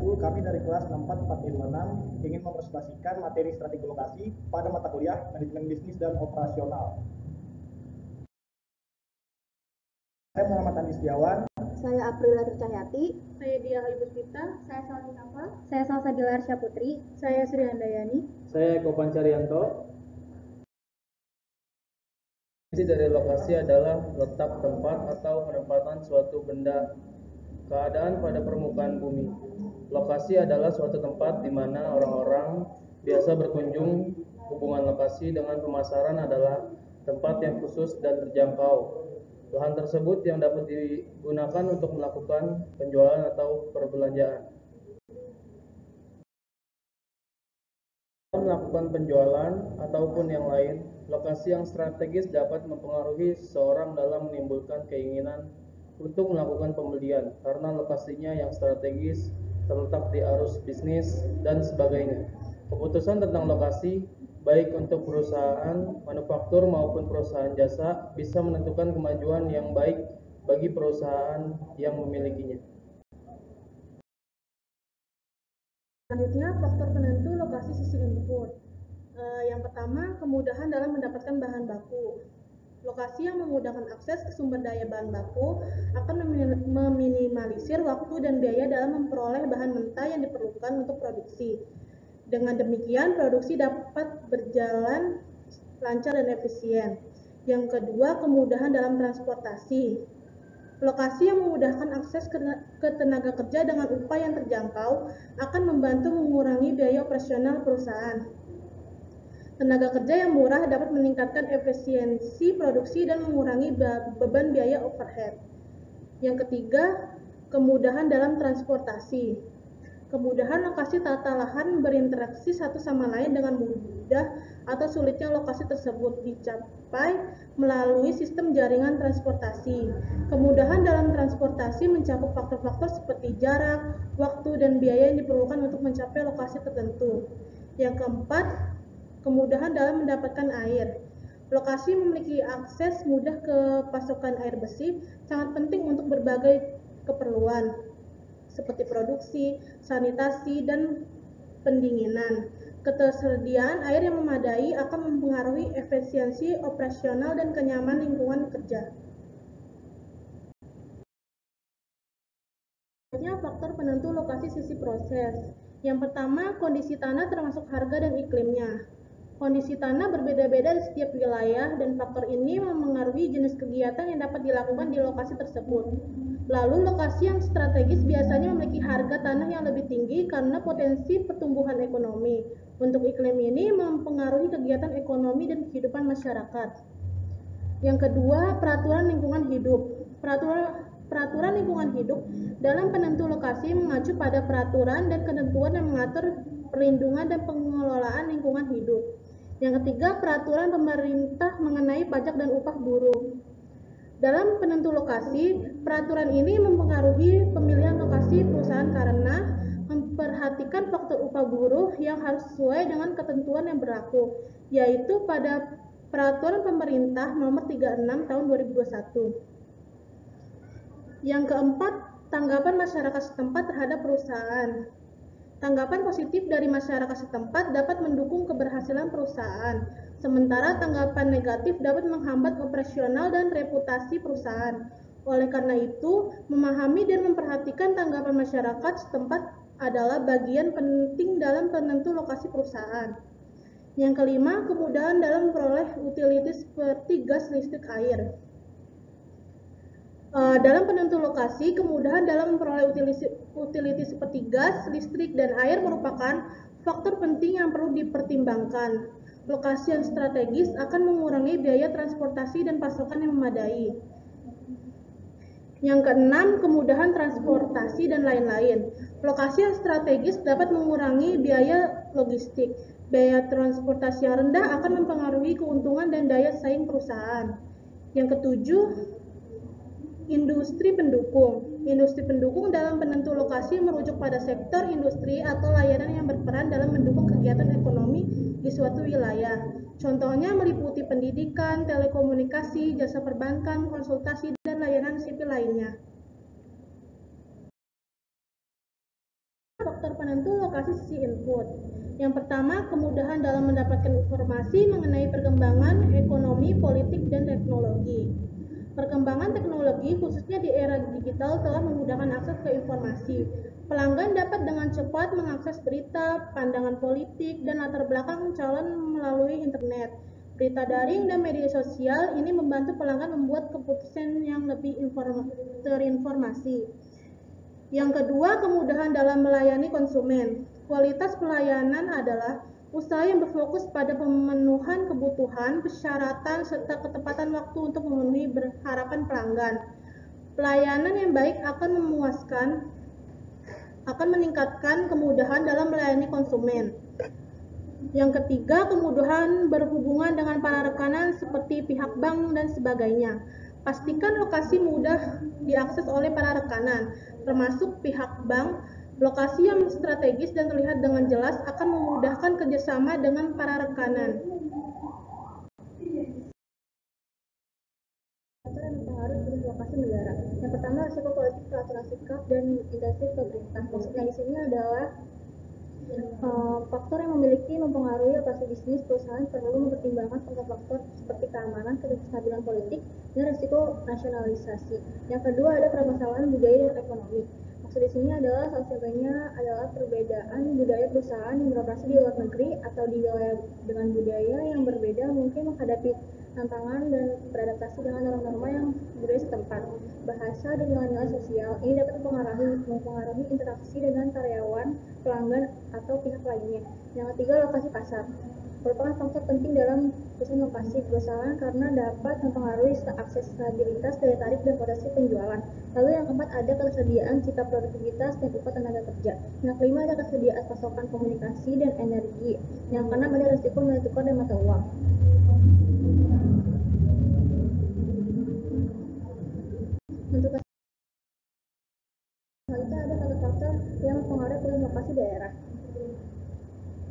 Kami dari kelas 64456 ingin mempresentasikan materi strategi lokasi pada mata kuliah Manajemen Bisnis dan Operasional. Saya Muhammad Andi Setiawan. Saya Aprila Cahyati. Saya Dia Ibuspita. Saya Salmi Nafa. Saya Salsabila Arsya Putri. Saya Sri Handayani. Saya Eko Pancarianto. Definisi dari lokasi adalah letak tempat atau penempatan suatu benda, keadaan pada permukaan bumi. Lokasi adalah suatu tempat di mana orang-orang biasa berkunjung. Hubungan lokasi dengan pemasaran adalah tempat yang khusus dan terjangkau. Lahan tersebut yang dapat digunakan untuk melakukan penjualan atau perbelanjaan. Melakukan penjualan ataupun yang lain, lokasi yang strategis dapat mempengaruhi seseorang dalam menimbulkan keinginan untuk melakukan pembelian karena lokasinya yang strategis, terletak di arus bisnis, dan sebagainya. Keputusan tentang lokasi, baik untuk perusahaan manufaktur maupun perusahaan jasa, bisa menentukan kemajuan yang baik bagi perusahaan yang memilikinya. Selanjutnya, faktor penentu lokasi sisi input. Yang pertama, kemudahan dalam mendapatkan bahan baku. Lokasi yang memudahkan akses ke sumber daya bahan baku akan meminimalisir waktu dan biaya dalam memperoleh bahan mentah yang diperlukan untuk produksi. Dengan demikian, produksi dapat berjalan lancar dan efisien. Yang kedua, kemudahan dalam transportasi. Lokasi yang memudahkan akses ke tenaga kerja dengan upah yang terjangkau akan membantu mengurangi biaya operasional perusahaan. Tenaga kerja yang murah dapat meningkatkan efisiensi produksi dan mengurangi beban biaya overhead. Yang ketiga, kemudahan dalam transportasi. Kemudahan lokasi tata lahan berinteraksi satu sama lain dengan mudah atau sulitnya lokasi tersebut dicapai melalui sistem jaringan transportasi. Kemudahan dalam transportasi mencakup faktor-faktor seperti jarak, waktu, dan biaya yang diperlukan untuk mencapai lokasi tertentu. Yang keempat, kemudahan dalam mendapatkan air. Lokasi memiliki akses mudah ke pasokan air bersih sangat penting untuk berbagai keperluan seperti produksi, sanitasi, dan pendinginan. Ketersediaan air yang memadai akan mempengaruhi efisiensi operasional dan kenyamanan lingkungan kerja. Selanjutnya, faktor penentu lokasi sisi proses. Yang pertama, kondisi tanah termasuk harga dan iklimnya. Kondisi tanah berbeda-beda di setiap wilayah dan faktor ini memengaruhi jenis kegiatan yang dapat dilakukan di lokasi tersebut. Lalu, lokasi yang strategis biasanya memiliki harga tanah yang lebih tinggi karena potensi pertumbuhan ekonomi. Untuk iklim ini mempengaruhi kegiatan ekonomi dan kehidupan masyarakat. Yang kedua, peraturan lingkungan hidup. Peraturan lingkungan hidup dalam penentu lokasi mengacu pada peraturan dan ketentuan yang mengatur perlindungan dan pengelolaan lingkungan hidup. Yang ketiga, peraturan pemerintah mengenai pajak dan upah buruh. Dalam penentu lokasi, peraturan ini mempengaruhi pemilihan lokasi perusahaan karena memperhatikan faktor upah buruh yang harus sesuai dengan ketentuan yang berlaku, yaitu pada Peraturan Pemerintah Nomor 36 Tahun 2021. Yang keempat, tanggapan masyarakat setempat terhadap perusahaan. Tanggapan positif dari masyarakat setempat dapat mendukung keberhasilan perusahaan, sementara tanggapan negatif dapat menghambat operasional dan reputasi perusahaan. Oleh karena itu, memahami dan memperhatikan tanggapan masyarakat setempat adalah bagian penting dalam penentu lokasi perusahaan. Yang kelima, kemudahan dalam memperoleh utilitas seperti gas, listrik, air. Dalam penentu lokasi, kemudahan dalam memperoleh utilitas seperti gas, listrik, dan air merupakan faktor penting yang perlu dipertimbangkan. Lokasi yang strategis akan mengurangi biaya transportasi dan pasokan yang memadai. Yang keenam, kemudahan transportasi dan lain-lain. Lokasi yang strategis dapat mengurangi biaya logistik. Biaya transportasi yang rendah akan mempengaruhi keuntungan dan daya saing perusahaan. Yang ketujuh, industri pendukung. Industri pendukung dalam penentu lokasi merujuk pada sektor industri atau layanan yang berperan dalam mendukung kegiatan ekonomi di suatu wilayah. Contohnya meliputi pendidikan, telekomunikasi, jasa perbankan, konsultasi, dan layanan sipil lainnya. faktor penentu lokasi sisi input. Yang pertama, kemudahan dalam mendapatkan informasi mengenai perkembangan ekonomi, politik, dan teknologi. Perkembangan teknologi, khususnya di era digital, telah memudahkan akses ke informasi. Pelanggan dapat dengan cepat mengakses berita, pandangan politik, dan latar belakang calon melalui internet. Berita daring dan media sosial ini membantu pelanggan membuat keputusan yang lebih terinformasi. Yang kedua, kemudahan dalam melayani konsumen. Kualitas pelayanan adalah usaha yang berfokus pada pemenuhan kebutuhan, persyaratan, serta ketepatan waktu untuk memenuhi harapan pelanggan. Pelayanan yang baik akan meningkatkan kemudahan dalam melayani konsumen. Yang ketiga, kemudahan berhubungan dengan para rekanan seperti pihak bank dan sebagainya. Pastikan lokasi mudah diakses oleh para rekanan, termasuk pihak bank. Lokasi yang strategis dan terlihat dengan jelas akan memudahkan kerjasama dengan para rekanan. Faktor yang mempengaruhi jenis lokasi negara. Yang pertama, risiko politik, peraturan sikap, dan intensif pemerintah. Maksudnya di sini adalah faktor yang mempengaruhi lokasi bisnis perusahaan perlu mempertimbangkan faktor-faktor seperti keamanan, kestabilan politik, dan risiko nasionalisasi. Yang kedua ada permasalahan budaya dan ekonomi. Maksud di sini adalah salah satunya adalah perbedaan budaya perusahaan yang beroperasi di luar negeri atau di wilayah dengan budaya yang berbeda mungkin menghadapi tantangan dan beradaptasi dengan norma-norma yang budaya setempat. Bahasa dan nilai-nilai sosial ini dapat mempengaruhi interaksi dengan karyawan, pelanggan, atau pihak lainnya. Yang ketiga, lokasi pasar merupakan faktor penting dalam perusahaan lokasi perusahaan karena dapat mempengaruhi aksesibilitas, daya tarik, dan potensi penjualan. Lalu yang keempat ada ketersediaan sikap produktivitas dan upah tenaga kerja. Yang kelima ada ketersediaan pasokan komunikasi dan energi. Yang keenam ada risiko nilai tukar dan mata uang. Untuk selanjutnya ada faktor-faktor yang mempengaruhi lokasi daerah.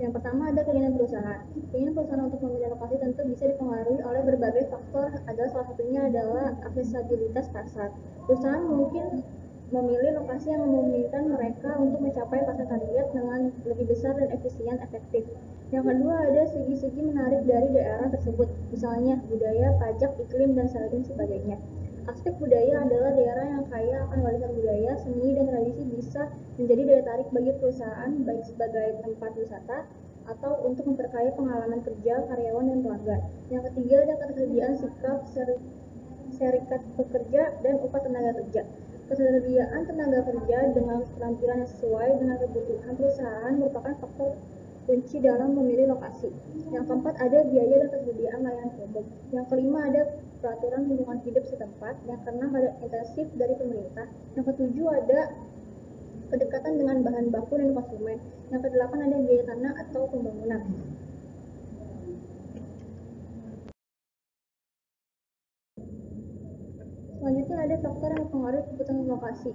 Yang pertama ada keinginan perusahaan. Keinginan perusahaan untuk memilih lokasi tentu bisa dipengaruhi oleh berbagai faktor. Salah satunya adalah aksesibilitas pasar. Perusahaan mungkin memilih lokasi yang memungkinkan mereka untuk mencapai pasar target dengan lebih besar dan efektif. Yang kedua ada segi-segi menarik dari daerah tersebut, misalnya budaya, pajak, iklim, dan sebagainya. Aspek budaya adalah daerah yang kaya akan warisan budaya, seni, dan tradisi bisa menjadi daya tarik bagi perusahaan baik sebagai tempat wisata atau untuk memperkaya pengalaman kerja karyawan dan pelanggan. Yang ketiga ada ketersediaan sikap serikat pekerja dan upah tenaga kerja. Ketersediaan tenaga kerja dengan keterampilan yang sesuai dengan kebutuhan perusahaan merupakan faktor kunci dalam memilih lokasi. Yang keempat ada biaya dan ketersediaan layanan umum. Yang kelima ada peraturan lingkungan hidup setempat. Yang keenam ada intensif dari pemerintah. Yang ketujuh ada kedekatan dengan bahan baku dan konsumen. Yang kedelapan ada biaya tanah atau pembangunan. Selanjutnya ada faktor yang mempengaruhi keputusan lokasi.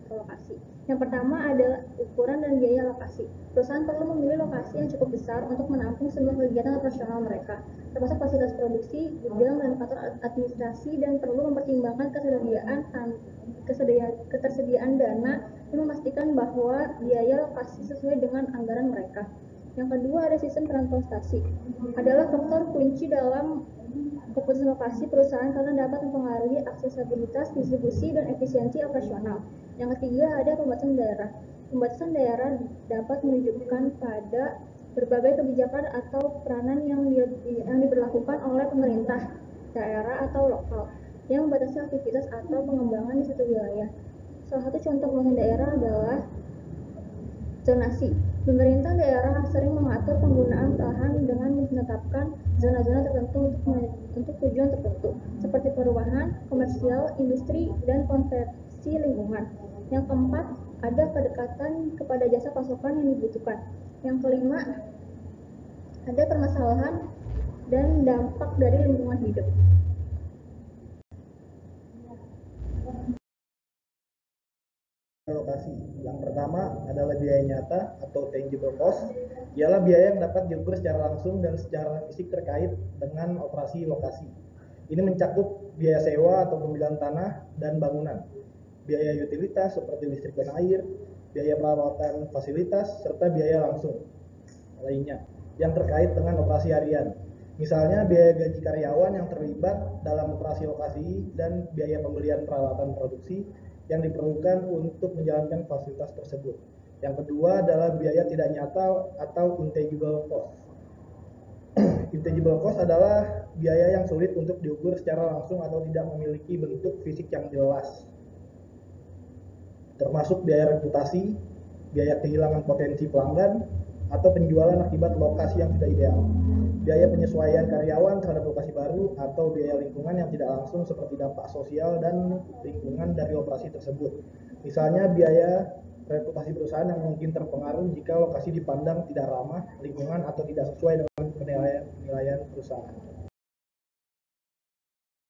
Yang pertama adalah ukuran dan biaya lokasi. Perusahaan perlu memilih lokasi yang cukup besar untuk menampung semua kegiatan operasional mereka, termasuk fasilitas produksi, gudang, dan kantor administrasi, dan perlu mempertimbangkan ketersediaan dana dan memastikan bahwa biaya lokasi sesuai dengan anggaran mereka. Yang kedua ada sistem transportasi. Adalah faktor kunci dalam keputusan lokasi perusahaan karena dapat mempengaruhi aksesibilitas, distribusi, dan efisiensi operasional. Yang ketiga ada pembatasan daerah. Pembatasan daerah dapat menunjukkan pada berbagai kebijakan atau peranan yang diberlakukan oleh pemerintah daerah atau lokal yang membatasi aktivitas atau pengembangan di suatu wilayah. Salah satu contoh pembatasan daerah adalah zonasi. Pemerintah daerah sering mengatur penggunaan lahan dengan menetapkan zona-zona tertentu untuk tujuan tertentu, seperti perumahan, komersial, industri, dan konversi lingkungan. Yang keempat, ada kedekatan kepada jasa pasokan yang dibutuhkan. Yang kelima, ada permasalahan dan dampak dari lingkungan hidup. Lokasi. Yang pertama adalah biaya nyata atau tangible cost, ialah biaya yang dapat diukur secara langsung dan secara fisik terkait dengan operasi lokasi. Ini mencakup biaya sewa atau pembelian tanah dan bangunan, biaya utilitas seperti listrik dan air, biaya perawatan fasilitas, serta biaya langsung lainnya yang terkait dengan operasi harian. Misalnya biaya gaji karyawan yang terlibat dalam operasi lokasi dan biaya pembelian peralatan produksi yang diperlukan untuk menjalankan fasilitas tersebut. Yang kedua adalah biaya tidak nyata atau intangible cost. Intangible cost adalah biaya yang sulit untuk diukur secara langsung atau tidak memiliki bentuk fisik yang jelas, termasuk biaya reputasi, biaya kehilangan potensi pelanggan, atau penjualan akibat lokasi yang tidak ideal, biaya penyesuaian karyawan terhadap lokasi baru, atau biaya lingkungan yang tidak langsung seperti dampak sosial dan lingkungan dari operasi tersebut. Misalnya biaya reputasi perusahaan yang mungkin terpengaruh jika lokasi dipandang tidak ramah lingkungan atau tidak sesuai dengan penilaian perusahaan.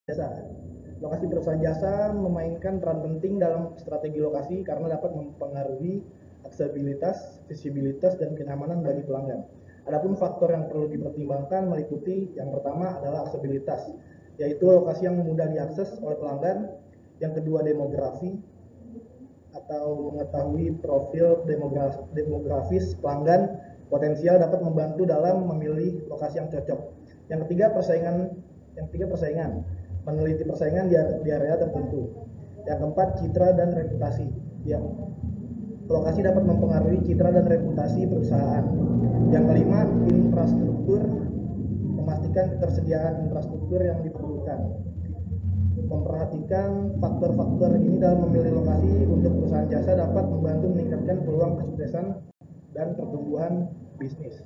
Jasa. Lokasi perusahaan jasa memainkan peran penting dalam strategi lokasi karena dapat mempengaruhi aksesibilitas, visibilitas, dan kenyamanan bagi pelanggan. Adapun faktor yang perlu dipertimbangkan meliputi yang pertama adalah aksesibilitas, yaitu lokasi yang mudah diakses oleh pelanggan. Yang kedua demografi, atau mengetahui profil demografis pelanggan potensial dapat membantu dalam memilih lokasi yang cocok. Yang ketiga persaingan, meneliti persaingan di area tertentu. Yang keempat citra dan reputasi. Lokasi dapat mempengaruhi citra dan reputasi perusahaan. Yang kelima infrastruktur, memastikan ketersediaan infrastruktur yang diperlukan. Memperhatikan faktor-faktor ini dalam memilih lokasi untuk perusahaan jasa dapat membantu meningkatkan peluang kesuksesan dan pertumbuhan bisnis.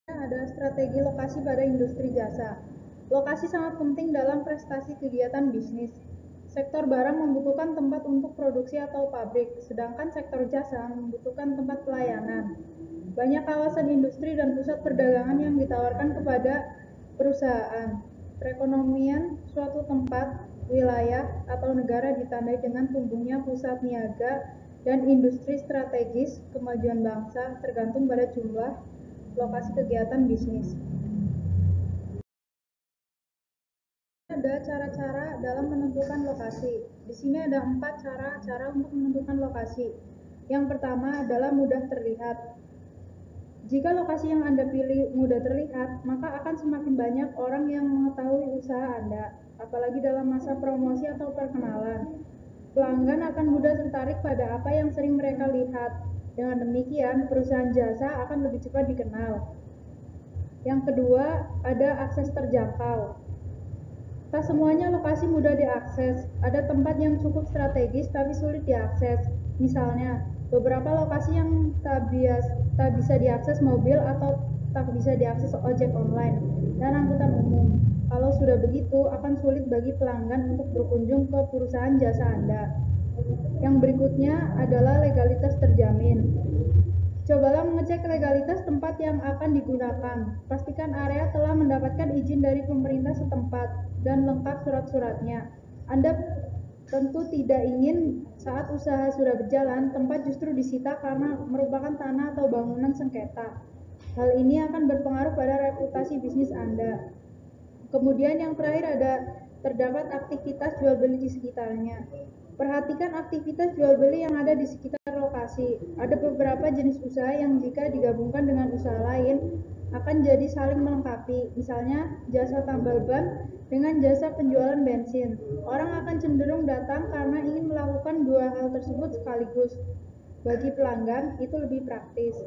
Ada strategi lokasi pada industri jasa. Lokasi sangat penting dalam prestasi kegiatan bisnis. Sektor barang membutuhkan tempat untuk produksi atau pabrik, sedangkan sektor jasa membutuhkan tempat pelayanan. Banyak kawasan industri dan pusat perdagangan yang ditawarkan kepada perusahaan. Perekonomian suatu tempat, wilayah, atau negara ditandai dengan tumbuhnya pusat niaga dan industri strategis. Kemajuan bangsa tergantung pada jumlah lokasi kegiatan bisnis. Ada cara-cara dalam menentukan lokasi. Di sini ada 4 cara untuk menentukan lokasi. Yang pertama adalah mudah terlihat. Jika lokasi yang Anda pilih mudah terlihat, maka akan semakin banyak orang yang mengetahui usaha Anda, apalagi dalam masa promosi atau perkenalan. Pelanggan akan mudah tertarik pada apa yang sering mereka lihat. Dengan demikian, perusahaan jasa akan lebih cepat dikenal. Yang kedua, ada akses terjangkau. Tak semuanya lokasi mudah diakses. Ada tempat yang cukup strategis tapi sulit diakses. Misalnya, beberapa lokasi yang tak bisa diakses mobil atau tak bisa diakses ojek online dan angkutan umum. Kalau sudah begitu, akan sulit bagi pelanggan untuk berkunjung ke perusahaan jasa Anda. Yang berikutnya adalah legalitas terjamin. Cobalah mengecek legalitas tempat yang akan digunakan. Pastikan area telah mendapatkan izin dari pemerintah setempat dan lengkap surat-suratnya. Anda tentu tidak ingin saat usaha sudah berjalan, tempat justru disita karena merupakan tanah atau bangunan sengketa. Hal ini akan berpengaruh pada reputasi bisnis Anda. Kemudian yang terakhir ada terdapat aktivitas jual beli di sekitarnya. Perhatikan aktivitas jual beli yang ada di sekitar lokasi. Ada beberapa jenis usaha yang jika digabungkan dengan usaha lain akan jadi saling melengkapi. Misalnya jasa tambal ban dengan jasa penjualan bensin. Orang akan cenderung datang karena ingin melakukan dua hal tersebut sekaligus. Bagi pelanggan itu lebih praktis.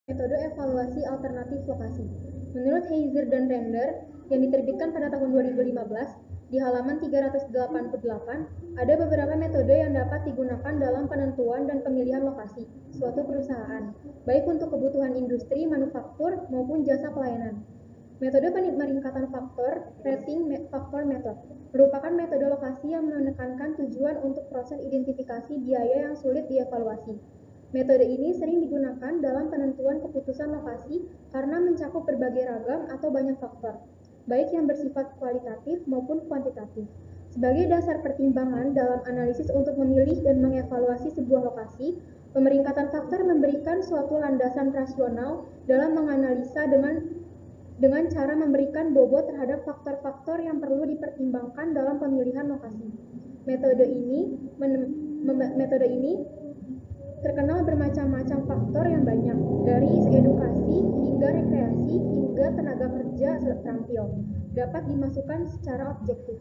Metode evaluasi alternatif lokasi. Menurut Heiser dan Render yang diterbitkan pada tahun 2015, di halaman 388, ada beberapa metode yang dapat digunakan dalam penentuan dan pemilihan lokasi suatu perusahaan, baik untuk kebutuhan industri, manufaktur, maupun jasa pelayanan. Metode peningkatan faktor, rating faktor method, merupakan metode lokasi yang menekankan tujuan untuk proses identifikasi biaya yang sulit dievaluasi. Metode ini sering digunakan dalam penentuan keputusan lokasi karena mencakup berbagai ragam atau banyak faktor, baik yang bersifat kualitatif maupun kuantitatif. Sebagai dasar pertimbangan dalam analisis untuk memilih dan mengevaluasi sebuah lokasi, pemeringkatan faktor memberikan suatu landasan rasional dalam menganalisa dengan dengan cara memberikan bobot terhadap faktor-faktor yang perlu dipertimbangkan dalam pemilihan lokasi. Metode ini terkenal bermacam-macam faktor yang banyak, dari edukasi hingga rekreasi hingga tenaga kerja terampil, dapat dimasukkan secara objektif.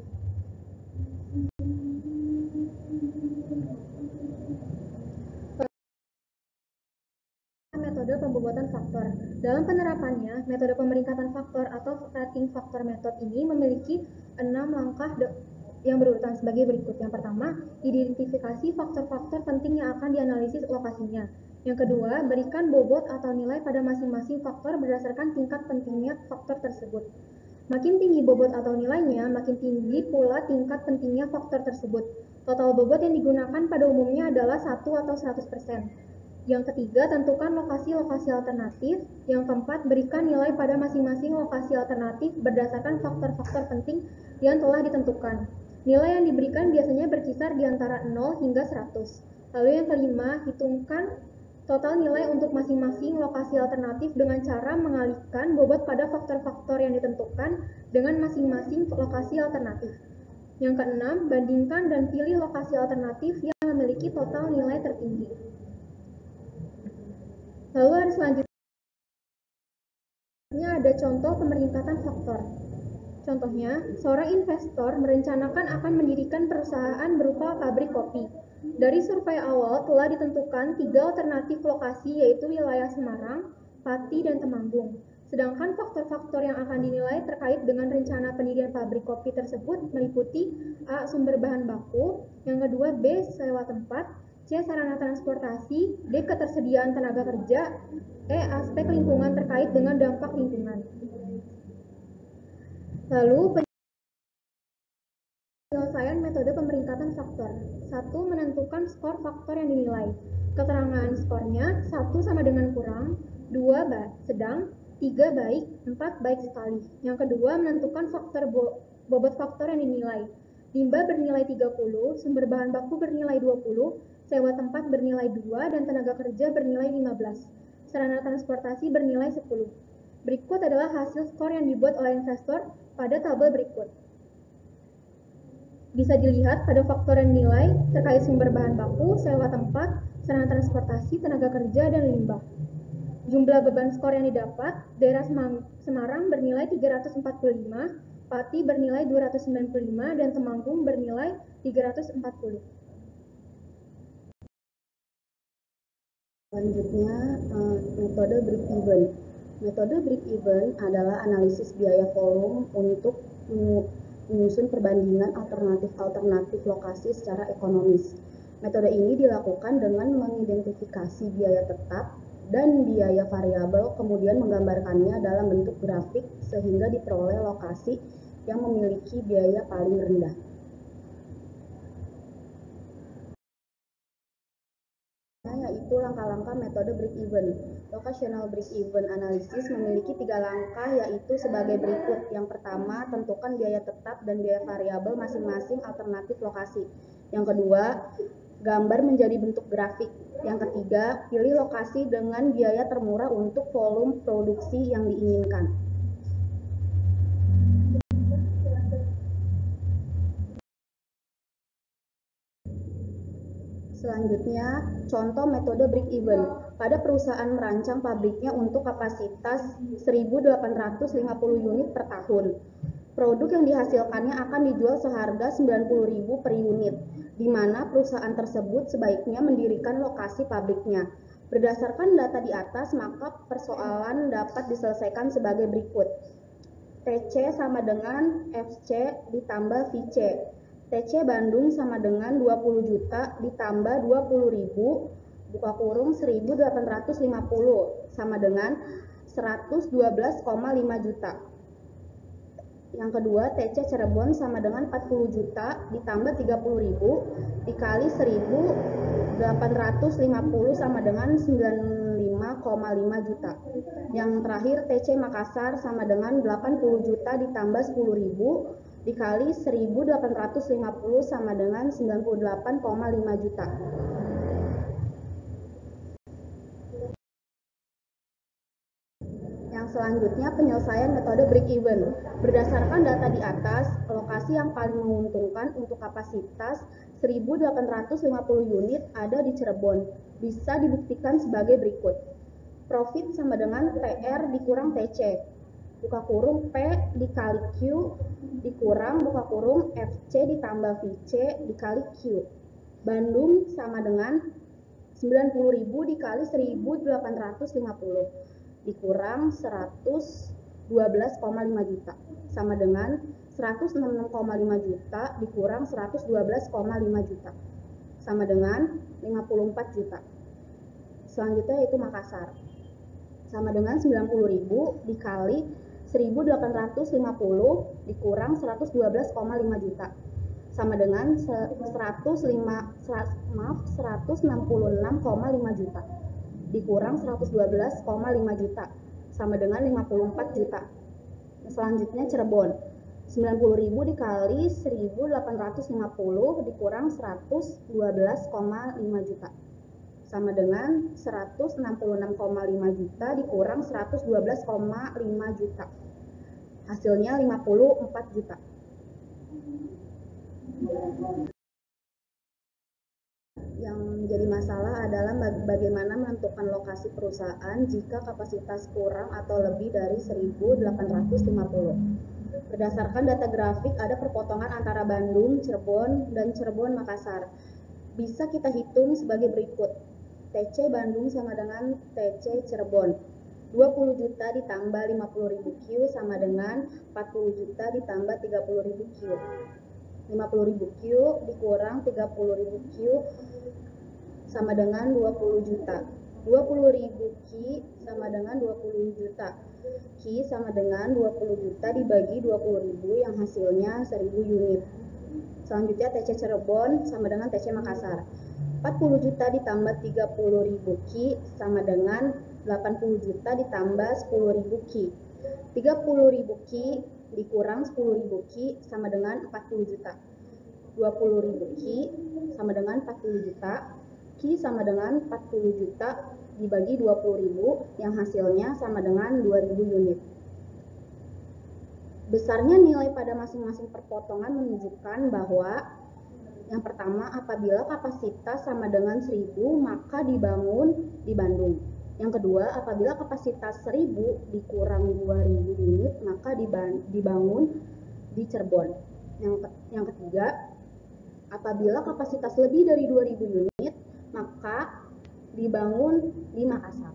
Metode pembobotan faktor. Dalam penerapannya, metode pemeringkatan faktor atau rating faktor method ini memiliki 6 langkah yang berurutan sebagai berikut. Yang pertama, identifikasi faktor-faktor penting yang akan dianalisis lokasinya. Yang kedua, berikan bobot atau nilai pada masing-masing faktor berdasarkan tingkat pentingnya faktor tersebut. Makin tinggi bobot atau nilainya, makin tinggi pula tingkat pentingnya faktor tersebut. Total bobot yang digunakan pada umumnya adalah 1 atau 100%. Yang ketiga, tentukan lokasi-lokasi alternatif. Yang keempat, berikan nilai pada masing-masing lokasi alternatif berdasarkan faktor-faktor penting yang telah ditentukan. Nilai yang diberikan biasanya berkisar di antara 0 hingga 100. Lalu yang kelima, hitungkan total nilai untuk masing-masing lokasi alternatif dengan cara mengalihkan bobot pada faktor-faktor yang ditentukan dengan masing-masing lokasi alternatif. Yang keenam, bandingkan dan pilih lokasi alternatif yang memiliki total nilai tertinggi. Lalu ada selanjutnya ada contoh pemeringkatan faktor. Contohnya, seorang investor merencanakan akan mendirikan perusahaan berupa pabrik kopi. Dari survei awal telah ditentukan 3 alternatif lokasi, yaitu wilayah Semarang, Pati, dan Temanggung. Sedangkan faktor-faktor yang akan dinilai terkait dengan rencana pendirian pabrik kopi tersebut meliputi A. Sumber bahan baku, yang kedua B. Sewa tempat, C. Sarana transportasi, D. Ketersediaan tenaga kerja, E. Aspek lingkungan terkait dengan dampak lingkungan. Lalu penyelesaian metode pemeringkatan faktor. 1. Menentukan skor faktor yang dinilai. Keterangan skornya 1 sama dengan kurang, 2 sedang, 3 baik, 4 baik sekali. Yang kedua, menentukan faktor bobot faktor yang dinilai. Limbah bernilai 30, sumber bahan baku bernilai 20, sewa tempat bernilai 2, dan tenaga kerja bernilai 15. Sarana transportasi bernilai 10. Berikut adalah hasil skor yang dibuat oleh investor pada tabel berikut. Bisa dilihat pada faktor yang dinilai terkait sumber bahan baku, sewa tempat, sarana transportasi, tenaga kerja, dan limbah. Jumlah beban skor yang didapat, daerah Semarang bernilai 345, Pati bernilai 295, dan Temanggung bernilai 340. Selanjutnya, metode break-even. Metode break-even adalah analisis biaya volume untuk menyusun perbandingan alternatif-alternatif lokasi secara ekonomis. Metode ini dilakukan dengan mengidentifikasi biaya tetap dan biaya variabel, kemudian menggambarkannya dalam bentuk grafik sehingga diperoleh lokasi yang memiliki biaya paling rendah. Yaitu langkah-langkah metode break-even. Locational break-even analysis memiliki 3 langkah, yaitu sebagai berikut. Yang pertama, tentukan biaya tetap dan biaya variabel masing-masing alternatif lokasi. Yang kedua, gambar menjadi bentuk grafik. Yang ketiga, pilih lokasi dengan biaya termurah untuk volume produksi yang diinginkan. Selanjutnya, contoh metode break-even. Pada perusahaan merancang pabriknya untuk kapasitas 1.850 unit per tahun. Produk yang dihasilkannya akan dijual seharga 90.000 per unit, di mana perusahaan tersebut sebaiknya mendirikan lokasi pabriknya. Berdasarkan data di atas, maka persoalan dapat diselesaikan sebagai berikut. TC sama dengan FC ditambah VC. TC Bandung sama dengan 20 juta ditambah 20.000 buka kurung 1.850 sama dengan 112,5 juta. Yang kedua, TC Cirebon sama dengan 40 juta ditambah 30.000 dikali 1.850 sama dengan 95,5 juta. Yang terakhir, TC Makassar sama dengan 80 juta ditambah 10.000 dikali 1.850 sama dengan 98,5 juta. Yang Selanjutnya, penyelesaian metode break-even. Berdasarkan data di atas, lokasi yang paling menguntungkan untuk kapasitas 1.850 unit ada di Cirebon. Bisa dibuktikan sebagai berikut. Profit sama dengan PR dikurang TC, buka kurung P dikali Q dikurang buka kurung FC ditambah VC dikali Q. Bandung sama dengan 90.000 dikali 1.850 dikurang 112,5 juta sama dengan 166,5 juta dikurang 112,5 juta sama dengan 54 juta. Selanjutnya yaitu Makassar sama dengan 90.000 dikali 1.850 dikurang 112,5 juta sama dengan 166,5 juta dikurang 112,5 juta sama dengan 54 juta. Selanjutnya Cirebon, 90.000 dikali 1.850 dikurang 112,5 juta sama dengan 166,5 juta dikurang 112,5 juta. Hasilnya 54 juta. Yang menjadi masalah adalah bagaimana menentukan lokasi perusahaan jika kapasitas kurang atau lebih dari 1.850. Berdasarkan data grafik, ada perpotongan antara Bandung, Cirebon, dan Cirebon, Makassar. Bisa kita hitung sebagai berikut. TC Bandung sama dengan TC Cirebon. 20 juta ditambah 50.000 Q sama dengan 40 juta ditambah 30.000 Q. 50.000 Q dikurang 30.000 Q sama dengan 20 juta. 20.000 Q sama dengan 20 juta. Q sama dengan 20 juta dibagi 20.000 yang hasilnya 1.000 unit. Selanjutnya TC Cirebon sama dengan TC Makassar. 40 juta ditambah 30.000 Q sama dengan 80 juta ditambah 10.000 Q. 30.000 Q dikurang 10.000 Q sama dengan 40 juta. 20.000 Q sama dengan 40 juta. Q sama dengan 40 juta dibagi 20.000 yang hasilnya sama dengan 2.000 unit. Besarnya nilai pada masing-masing perpotongan menunjukkan bahwa yang pertama, apabila kapasitas sama dengan 1.000 maka dibangun di Bandung. Yang kedua, apabila kapasitas 1.000 dikurang 2.000 unit maka dibangun di Cirebon. Yang ketiga, apabila kapasitas lebih dari 2.000 unit maka dibangun di Makassar.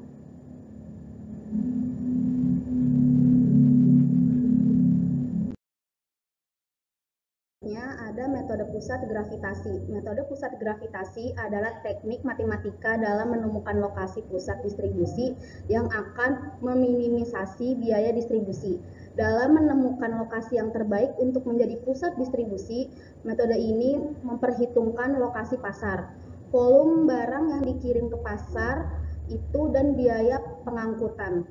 Ada metode pusat gravitasi. Metode pusat gravitasi adalah teknik matematika dalam menemukan lokasi pusat distribusi yang akan meminimisasi biaya distribusi. Dalam menemukan lokasi yang terbaik untuk menjadi pusat distribusi, metode ini memperhitungkan lokasi pasar, volume barang yang dikirim ke pasar itu dan biaya pengangkutan.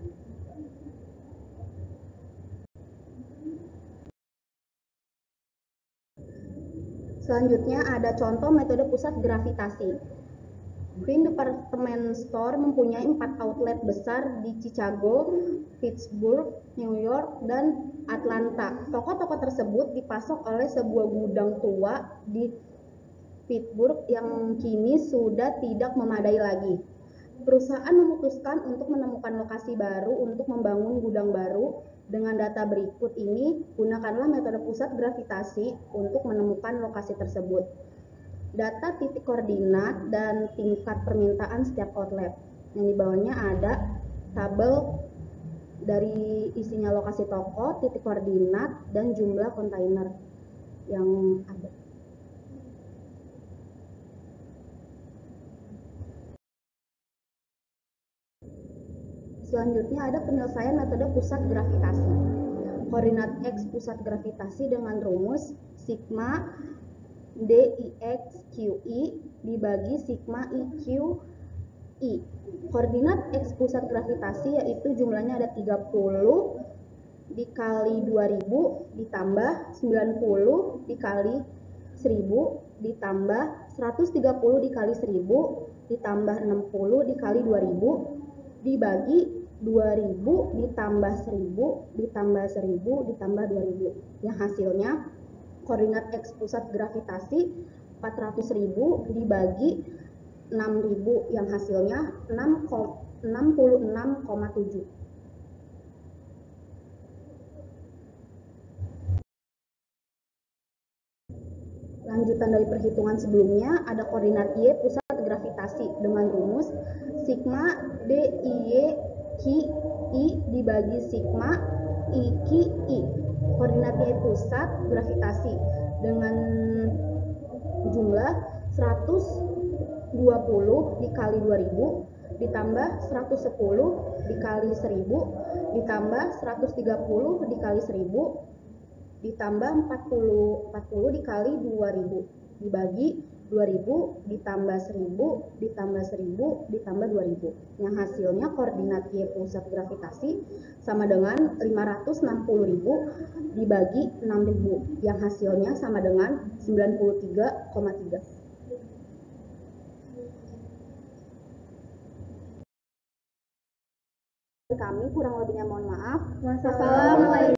Selanjutnya ada contoh metode pusat gravitasi. Green Department Store mempunyai 4 outlet besar di Chicago, Pittsburgh, New York, dan Atlanta. Toko-toko tersebut dipasok oleh sebuah gudang tua di Pittsburgh yang kini sudah tidak memadai lagi. Perusahaan memutuskan untuk menemukan lokasi baru untuk membangun gudang baru. Dengan data berikut ini, gunakanlah metode pusat gravitasi untuk menemukan lokasi tersebut. Data titik koordinat dan tingkat permintaan setiap outlet. Yang di bawahnya ada tabel dari isinya lokasi toko, titik koordinat, dan jumlah kontainer yang ada. Selanjutnya ada penyelesaian metode pusat gravitasi. Koordinat X pusat gravitasi dengan rumus sigma DIX/QI dibagi sigma IQ/I. Koordinat X pusat gravitasi yaitu jumlahnya ada 30 dikali 2000 ditambah 90 dikali 1000 ditambah 130 dikali 1000 ditambah 60 dikali 2000 dibagi 2000 ditambah 1000 ditambah 1000 ditambah 2000. Yang hasilnya koordinat X pusat gravitasi 400.000 dibagi 6.000 yang hasilnya 66,7. Lanjutan dari perhitungan sebelumnya, ada koordinat Y pusat gravitasi dengan rumus sigma DIY Ki I dibagi sigma I Ki I. Koordinat Y pusat gravitasi dengan jumlah 120 dikali 2000 ditambah 110 dikali 1000 ditambah 130 dikali 1000 ditambah 40 dikali 2000 dibagi 2000 ditambah 1000 ditambah 1000 ditambah 2000. Yang hasilnya koordinat Y pusat gravitasi sama dengan 560.000 dibagi 6000. Yang hasilnya sama dengan 93,3. Kami kurang lebihnya mohon maaf. Wassalamualaikum.